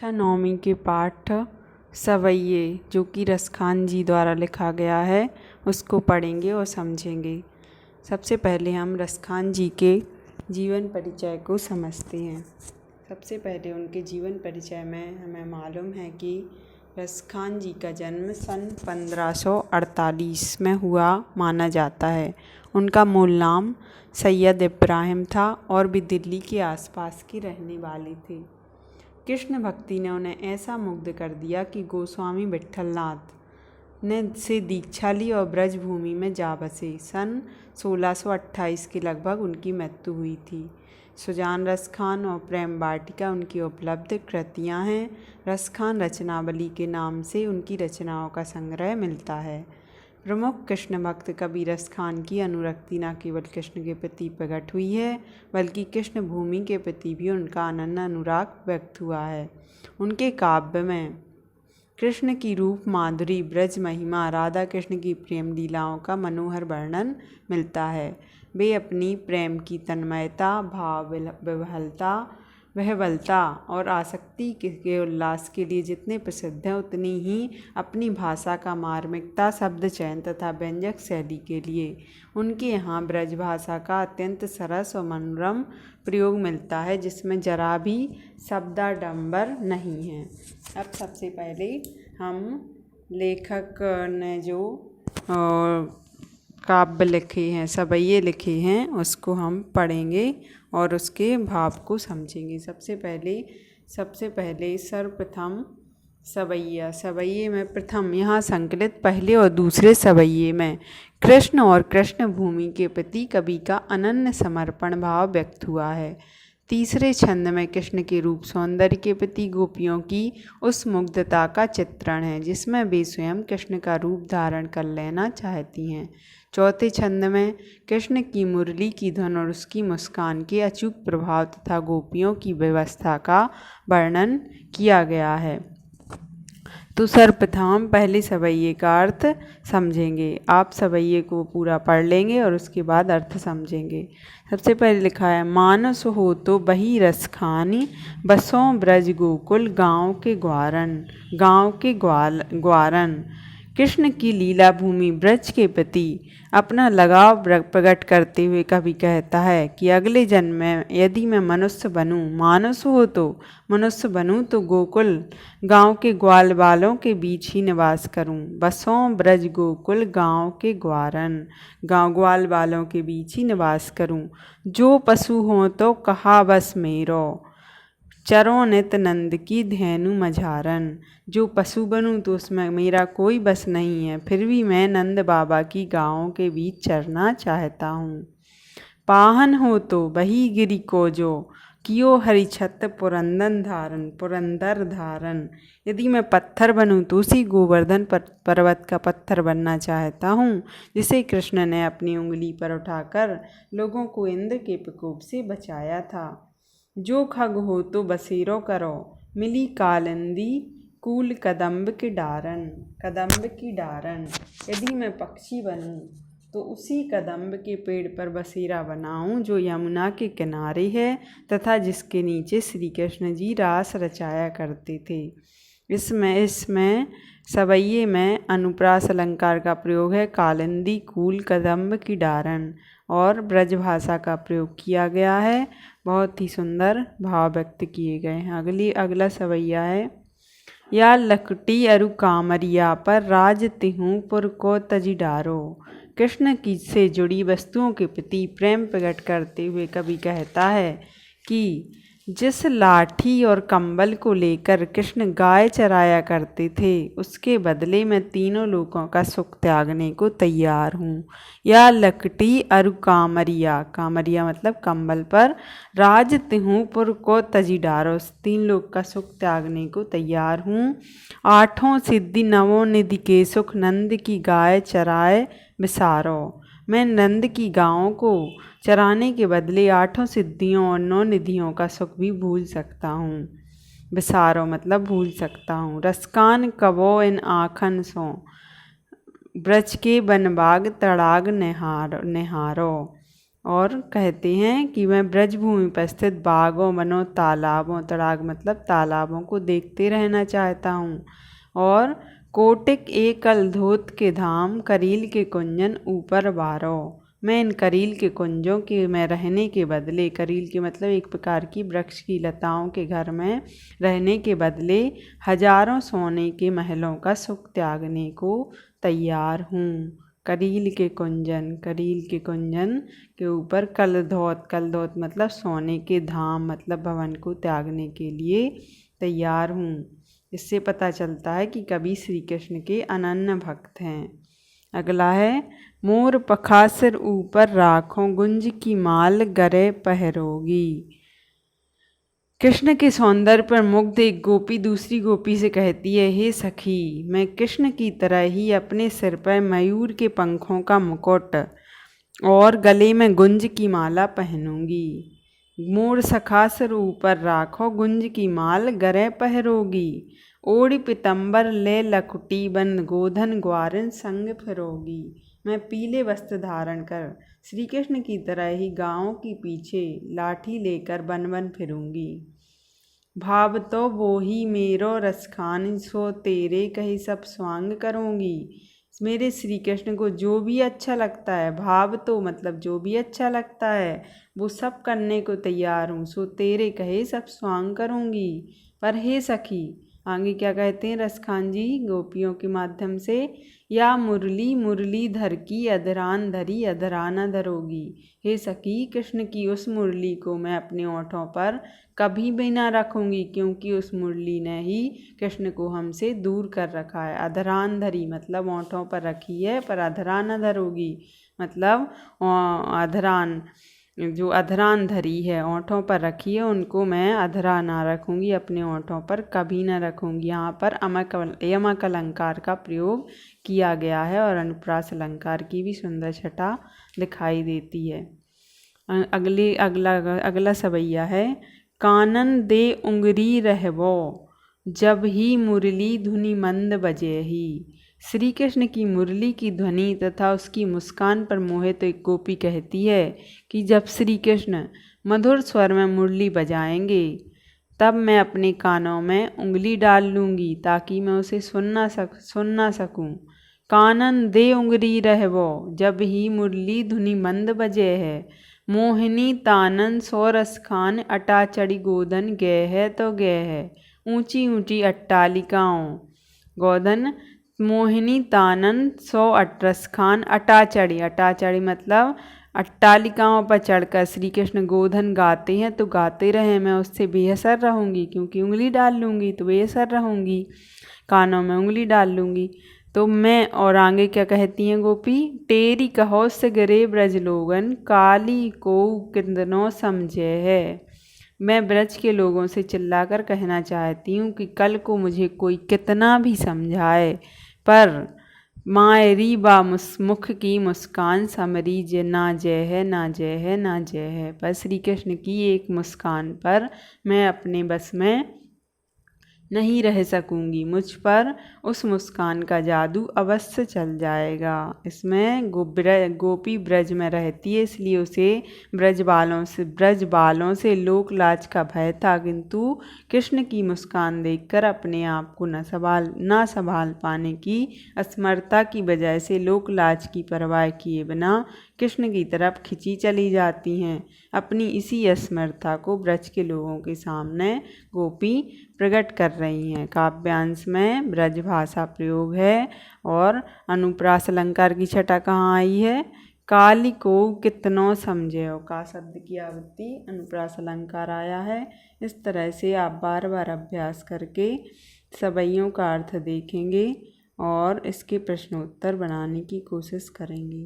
कक्षा नौवीं के पाठ सवैये जो कि रसखान जी द्वारा लिखा गया है उसको पढ़ेंगे और समझेंगे। सबसे पहले हम रसखान जी के जीवन परिचय को समझते हैं। सबसे पहले उनके जीवन परिचय में हमें मालूम है कि रसखान जी का जन्म सन 1548 में हुआ माना जाता है। उनका मूल नाम सैयद इब्राहिम था और वे दिल्ली के आसपास के रहने वाले थे। कृष्ण भक्ति ने उन्हें ऐसा मुग्ध कर दिया कि गोस्वामी विट्ठलनाथ ने से दीक्षा ली और ब्रजभूमि में जा बसे। सन 1628 के लगभग उनकी मृत्यु हुई थी। सुजान रसखान और प्रेम वाटिका उनकी उपलब्ध कृतियाँ हैं। रसखान रचनावली के नाम से उनकी रचनाओं का संग्रह मिलता है। प्रमुख कृष्ण भक्त कवि रसखान की अनुरक्ति न केवल कृष्ण के प्रति प्रकट हुई है बल्कि कृष्ण भूमि के प्रति भी उनका अनन्य अनुराग व्यक्त हुआ है। उनके काव्य में कृष्ण की रूप माधुरी, ब्रज महिमा, राधा कृष्ण की प्रेम लीलाओं का मनोहर वर्णन मिलता है। वे अपनी प्रेम की तन्मयता, भाव विह्वलता, वहवलता और आसक्ति के उल्लास के लिए जितने प्रसिद्ध हैं उतनी ही अपनी भाषा का मार्मिकता, शब्द चयन तथा व्यंजक शैली के लिए उनके यहाँ ब्रज भाषा का अत्यंत सरस और मनोरम प्रयोग मिलता है जिसमें जरा भी शब्दाडंबर नहीं है। अब सबसे पहले हम लेखक ने जो काव्य लिखे हैं, सवैये लिखे हैं, उसको हम पढ़ेंगे और उसके भाव को समझेंगे। सबसे पहले सर्वप्रथम सवैया। सवैये में प्रथम यहाँ संकलित पहले और दूसरे सवैये में कृष्ण और कृष्ण भूमि के प्रति कवि का अनन्य समर्पण भाव व्यक्त हुआ है। तीसरे छंद में कृष्ण के रूप सौंदर्य के प्रति गोपियों की उस मुग्धता का चित्रण है जिसमें वे स्वयं कृष्ण का रूप धारण कर लेना चाहती हैं। चौथे छंद में कृष्ण की मुरली की धुन और उसकी मुस्कान के अचूक प्रभाव तथा गोपियों की व्यवस्था का वर्णन किया गया है। तो सर्वप्रथम पहले सवैये का अर्थ समझेंगे। आप सवैये को पूरा पढ़ लेंगे और उसके बाद अर्थ समझेंगे। सबसे पहले लिखा है, मानस हो तो बही रसखानी, बसों ब्रज गोकुल गाँव के ग्वारन। कृष्ण की लीला भूमि ब्रज के प्रति अपना लगाव प्रकट करते हुए कवि कहता है कि अगले जन्म में यदि मैं मनुष्य बनूं, मानस हो तो मनुष्य बनूं तो गोकुल गांव के ग्वाल बालों के बीच ही निवास करूं। बसों ब्रज गोकुल गांव के ग्वाल बालों के बीच ही निवास करूं। जो पशु हों तो कहा बस मेरो, चरों नित नंद की धेनु मझारन। जो पशु बनूं तो उसमें मेरा कोई बस नहीं है, फिर भी मैं नंद बाबा की गाँवों के बीच चरना चाहता हूँ। पाहन हो तो बही गिरी को जो, कियो हरि छत पुरंदर धारन। यदि मैं पत्थर बनूं तो उसी गोवर्धन पर्वत का पत्थर बनना चाहता हूँ जिसे कृष्ण ने अपनी उंगली पर उठाकर लोगों को इंद्र के प्रकोप से बचाया था। जो खग हो तो बसेरो करो, मिली कालिंदी कूल कदम्ब की डारन। यदि मैं पक्षी बनूं तो उसी कदम्ब के पेड़ पर बसेरा बनाऊं जो यमुना के किनारे है तथा जिसके नीचे श्री कृष्ण जी रास रचाया करते थे। इसमें सवैये में अनुप्रास अलंकार का प्रयोग है। कालिंदी कूल कदम्ब की डारन और ब्रज भाषा का प्रयोग किया गया है। बहुत ही सुंदर भाव व्यक्त किए गए हैं। अगला सवैया है, या लकटी अरु कामरिया पर राज तिहूँ पुर को तजी डारो। कृष्ण की से जुड़ी वस्तुओं के प्रति प्रेम प्रकट करते हुए कवि कहता है कि जिस लाठी और कंबल को लेकर कृष्ण गाय चराया करते थे उसके बदले में तीनों लोगों का सुख त्यागने को तैयार हूँ। या लकटी अरु कामरिया मतलब कंबल पर, राज तिहूँ पुर को तजी डारो, 3 लोग का सुख त्यागने को तैयार हूँ। 8 सिद्धि 9 निधि के सुख, नंद की गाय चराए विसारो। मैं नंद की गायों को चराने के बदले 8 सिद्धियों और 9 निधियों का सुख भी भूल सकता हूँ। विसारो मतलब भूल सकता हूँ। रसकान कबो इन आखन सो, ब्रज के बनबाग तड़ाग निहारो। और कहते हैं कि मैं ब्रजभूमि पर स्थित बागों वनों तालाबों, तड़ाग मतलब तालाबों को देखते रहना चाहता हूँ। और कोटिक एकल धोत के धाम, करील के कुंजन ऊपर बारो। मैं इन करील के कुंजों के में रहने के बदले, करील के मतलब एक प्रकार की वृक्ष की लताओं के घर में रहने के बदले हजारों सोने के महलों का सुख त्यागने को तैयार हूँ। करील के कुंजन, करील के कुंजन के ऊपर कलधौत, कलधौत मतलब सोने के धाम मतलब भवन को त्यागने के लिए तैयार हूँ। इससे पता चलता है कि कवि श्री कृष्ण के अनन्य भक्त हैं। अगला है, मोर पखासर ऊपर राखों, गुंज की माल गरे पहरोगी। कृष्ण के सौंदर्य पर मुग्ध एक गोपी दूसरी गोपी से कहती है, हे सखी, मैं कृष्ण की तरह ही अपने सिर पर मयूर के पंखों का मुकुट और गले में गुंज की माला पहनूंगी। मोर सखासर ऊपर राखो, गुंज की माल गरे पहरोगी। ओढ़ पितंबर ले लखुटी बंद, गोधन ग्वारिन संग फिरोगी। मैं पीले वस्त्र धारण कर श्री कृष्ण की तरह ही गाँवों के पीछे लाठी लेकर वन वन फिरूंगी। भाव तो वो ही मेरो रसखान, सो तेरे कही सब स्वांग करूँगी। मेरे श्री कृष्ण को जो भी अच्छा लगता है, भाव तो मतलब जो भी अच्छा लगता है वो सब करने को तैयार हूँ, सो तेरे कहे सब स्वांग करूँगी। पर हे सखी, आगे क्या कहते हैं रसखान जी गोपियों के माध्यम से, या मुरली मुरली धर की अधरान धरी अधराना धरोगी। हे सखी, कृष्ण की उस मुरली को मैं अपने ओंठों पर कभी भी ना रखूंगी, क्योंकि उस मुरली ने ही कृष्ण को हमसे दूर कर रखा है। अधरान धरी मतलब ओंठों पर रखी है, पर अधराना धरोगी मतलब अधरान, जो अधरान धरी है ओंठों पर रखी है, उनको मैं अधरा ना रखूँगी, अपने ओंठों पर कभी ना रखूँगी। यहाँ पर यमक अलंकार का प्रयोग किया गया है और अनुप्रास अलंकार की भी सुंदर छटा दिखाई देती है। अगला सवैया है, कानन दे उंगरी रहबो, जब ही मुरली धुनि मंद बजे ही। श्री कृष्ण की मुरली की ध्वनि तथा उसकी मुस्कान पर मोहित एक गोपी कहती है कि जब श्री कृष्ण मधुर स्वर में मुरली बजाएंगे तब मैं अपने कानों में उंगली डाल लूँगी, ताकि मैं उसे सुन ना सकूँ। कानन दे उंगरी रहबो, जब ही मुरली धुनि मंद बजे है। मोहिनी तानन सो रसखान, अटा चढ़ी गोधन गए है तो गए है। ऊंची ऊंची अट्टालिकाओं, गोधन मोहिनी तानन सो रसखान, अटा चढ़ी मतलब अट्टालिकाओं पर चढ़कर श्री कृष्ण गोधन गाते हैं तो गाते रहे, मैं उससे बेअसर रहूँगी, क्योंकि उंगली डाल लूँगी तो बेअसर रहूँगी, कानों में उंगली डाल लूँगी तो मैं। और आगे क्या कहती हैं गोपी, तेरी कहो से गिरे ब्रज लोगन, काली को किंदनो समझे है। मैं ब्रज के लोगों से चिल्लाकर कहना चाहती हूँ कि कल को मुझे कोई कितना भी समझाए, पर मायरी बा मुख की मुस्कान समरी जे ना जय है ना जय है ना जय है। पर श्री कृष्ण की एक मुस्कान पर मैं अपने बस में नहीं रह सकूंगी, मुझ पर उस मुस्कान का जादू अवश्य चल जाएगा। इसमें गोपी ब्रज में रहती है, इसलिए उसे ब्रज बालों से लोक लाज का भय था, किंतु कृष्ण की मुस्कान देखकर अपने आप को न संभाल पाने की असमर्थता की वजह से लोक लाज की परवाह किए बिना कृष्ण की तरफ खिंची चली जाती हैं। अपनी इसी असमर्थता को ब्रज के लोगों के सामने गोपी प्रकट कर रही हैं। काव्यांश में ब्रज भाषा प्रयोग है और अनुप्रास अलंकार की छटा कहाँ आई है, काली को कितनों समझे हो, का शब्द की आवृत्ति अनुप्रास अलंकार आया है। इस तरह से आप बार बार अभ्यास करके सवैयों का अर्थ देखेंगे और इसके प्रश्नोत्तर बनाने की कोशिश करेंगे।